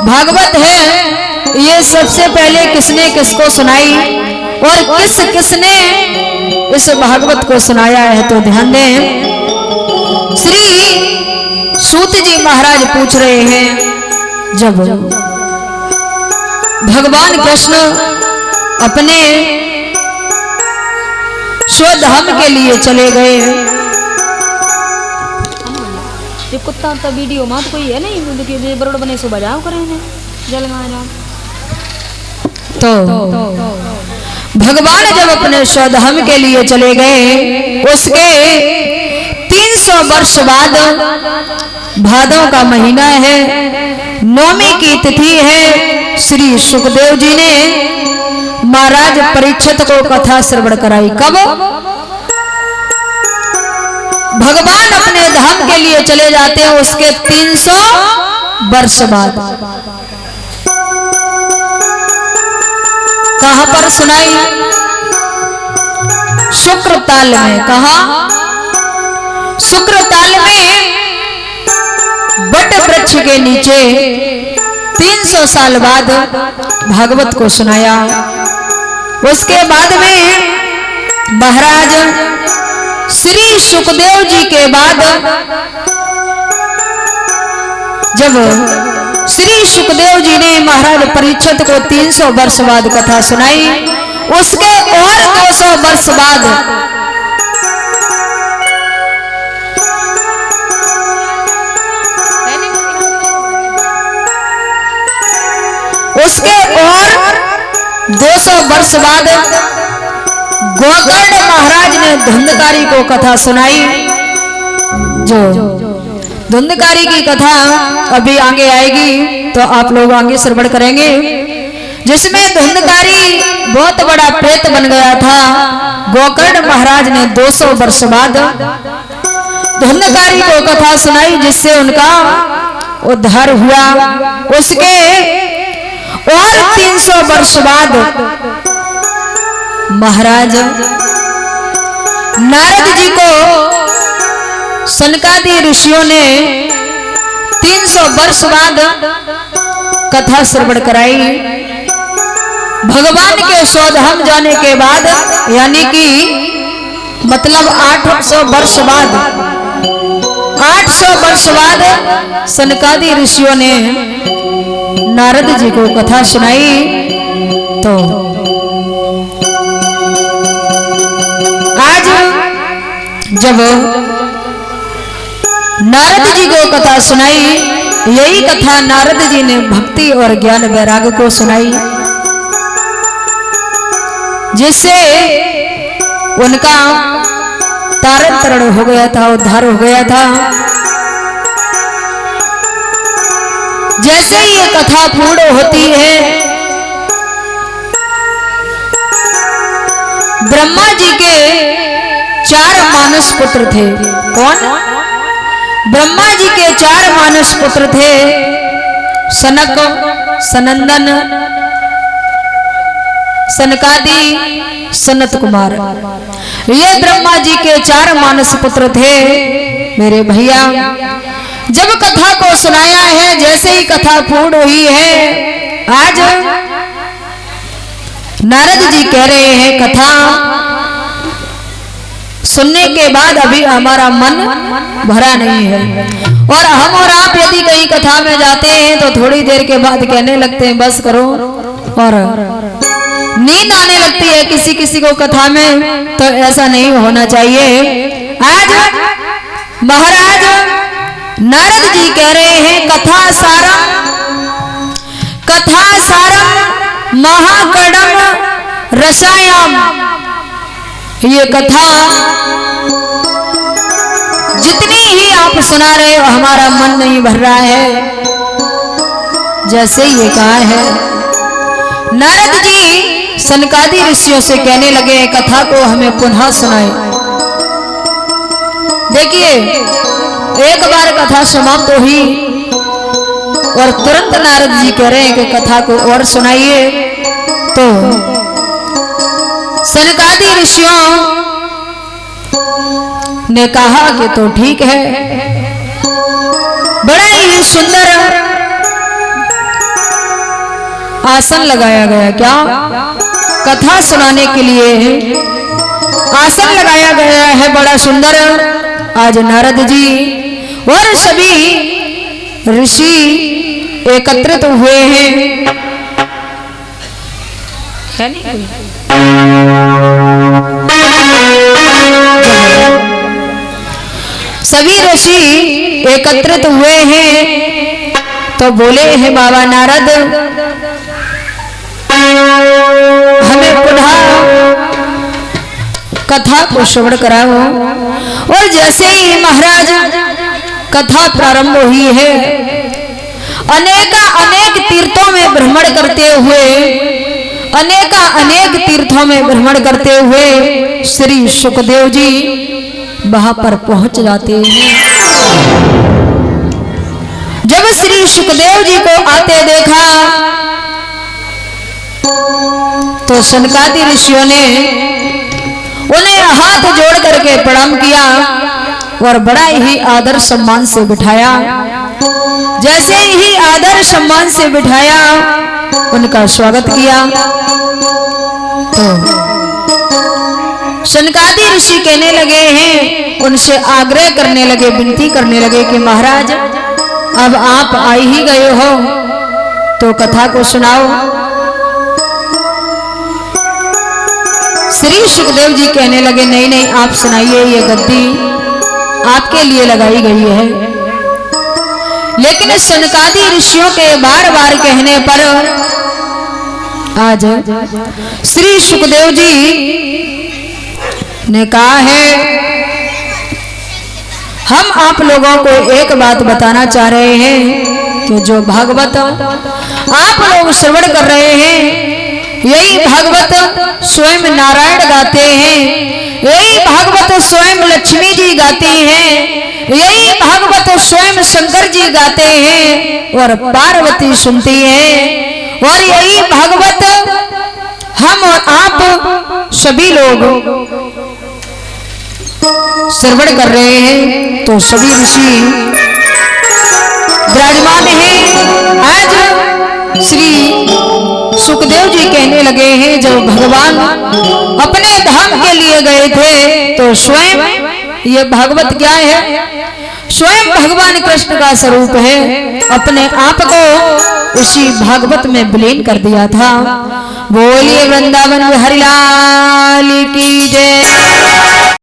भागवत है ये सबसे पहले किसने किसको सुनाई और किसने इस भागवत को सुनाया है, तो ध्यान दें। श्री सूत जी महाराज पूछ रहे हैं, जब भगवान कृष्ण अपने स्वधाम के लिए चले गए, ये कुत्ता तो वीडियो मत कोई है नहीं, बरोड़ बने सो बजाओ करें जलगाना। तो भगवान जब अपने स्वधाम के लिए चले गए, उसके 300 वर्ष बाद भादव का महीना है, नौमी की तिथि है, श्री सुखदेव जी ने महाराज परीक्षित को कथा श्रवण कराई। कब भगवान अपने धाम के लिए चले जाते हैं, उसके 300 वर्ष बाद। कहां पर सुनाई? शुक्रताल में। कहा? शुक्रताल में बट वृक्ष के नीचे 300 साल बाद भागवत को सुनाया। उसके बाद में महाराज श्री सुखदेव जी के बाद जब श्री सुखदेव जी ने महाराज परीक्षित को 300 वर्ष बाद कथा सुनाई, उसके और 200 वर्ष बाद गोकर्ण महाराज ने धुंधकारी को कथा सुनाई। जो धुंधकारी की कथा अभी आगे आएगी तो आप लोग आगे श्रवण करेंगे, जिसमें धुंधकारी बहुत बड़ा प्रेत बन गया था। गोकर्ण महाराज ने 200 वर्ष बाद धुंधकारी को कथा सुनाई, जिससे उनका उद्धार हुआ। उसके और 300 वर्ष बाद महाराज नारद जी को सनकादि ऋषियों ने 300 वर्ष बाद कथा श्रवण कराई। भगवान के स्वधाम जाने के बाद, यानी कि मतलब 800 वर्ष बाद, 800 वर्ष बाद सनकादि ऋषियों ने नारद जी को कथा सुनाई। तो आज जब नारद जी को कथा सुनाई, यही कथा नारद जी ने भक्ति और ज्ञान वैराग्य को सुनाई, जिससे उनका तारण तरण हो गया था, उद्धार हो गया था। जैसे ये कथा पूर्ण होती है, ब्रह्मा जी के 4 मानस पुत्र थे। कौन? ब्रह्मा जी के 4 मानस पुत्र थे, सनक, सनंदन, सनकादि, सनत कुमार। ये ब्रह्मा जी के 4 मानस पुत्र थे। मेरे भैया, जब कथा को सुनाया है, जैसे ही कथा पूर्ण हुई है, आज नारद जी कह रहे हैं कथा सुनने के बाद अभी हमारा मन भरा नहीं है। और हम और आप यदि कहीं कथा में जाते हैं तो थोड़ी देर के बाद कहने लगते हैं बस करो, और नींद आने लगती है किसी किसी को कथा में। तो ऐसा नहीं होना चाहिए। आज महाराज नारद जी कह रहे हैं कथा सारम महाकड़म रसायम। ये कथा जितनी ही आप सुना रहे हो, हमारा मन नहीं भर रहा है। जैसे ये कहा है, नारद जी सनकादि ऋषियों से कहने लगे कथा को हमें पुनः सुनाए। देखिए, एक बार कथा समाप्त हुई और तुरंत नारद जी कह रहे हैं कि कथा को और सुनाइए। तो सनकादि ऋषियों ने कहा कि तो ठीक है। बड़ा ही सुंदर आसन लगाया गया। क्या? कथा सुनाने के लिए आसन लगाया गया है, बड़ा सुंदर। आज नारद जी और सभी ऋषि एकत्रित हुए हैं। है नहीं? सभी ऋषि एकत्रित हुए हैं तो बोले हैं बाबा नारद, हमें पुनः कथा को श्रवण कराओ। और जैसे ही महाराज कथा प्रारंभ हुई है, अनेक तीर्थों में भ्रमण करते हुए, अनेक तीर्थों में भ्रमण करते हुए श्री सुखदेव जी वहां पर पहुंच जाते हैं। जब श्री सुखदेव जी को आते देखा तो सनकादि ऋषियों ने उन्हें हाथ जोड़ करके प्रणाम किया और बड़ा ही आदर सम्मान से बिठाया। जैसे ही आदर सम्मान से बिठाया, उनका स्वागत किया तो सनकादि ऋषि कहने लगे हैं, उनसे आग्रह करने लगे, विनती करने लगे कि महाराज अब आप आ ही गए हो तो कथा को सुनाओ। श्री सुखदेव जी कहने लगे, नहीं नहीं आप सुनाइए, ये गद्दी आपके लिए लगाई गई है। लेकिन सनकादि ऋषियों के बार बार कहने पर आज श्री सुखदेव जी ने कहा है, हम आप लोगों को एक बात बताना चाह रहे हैं कि जो भागवत आप लोग श्रवण कर रहे हैं, यही भागवत स्वयं नारायण गाते हैं, यही भागवत स्वयं लक्ष्मी जी गाती हैं, यही भागवत स्वयं शंकर जी गाते हैं और पार्वती सुनती है। और यही भागवत हम और आप सभी लोग श्रवण कर रहे हैं। तो सभी ऋषि विराजमान हैं। आज श्री सुखदेव जी कहने लगे हैं, जब भगवान अपने धाम के लिए गए थे तो स्वयं ये भागवत क्या है? स्वयं भगवान कृष्ण का स्वरूप है। अपने आप को इसी भागवत में विलीन कर दिया था। बोलिए वृंदावन बिहारी लाल की जय।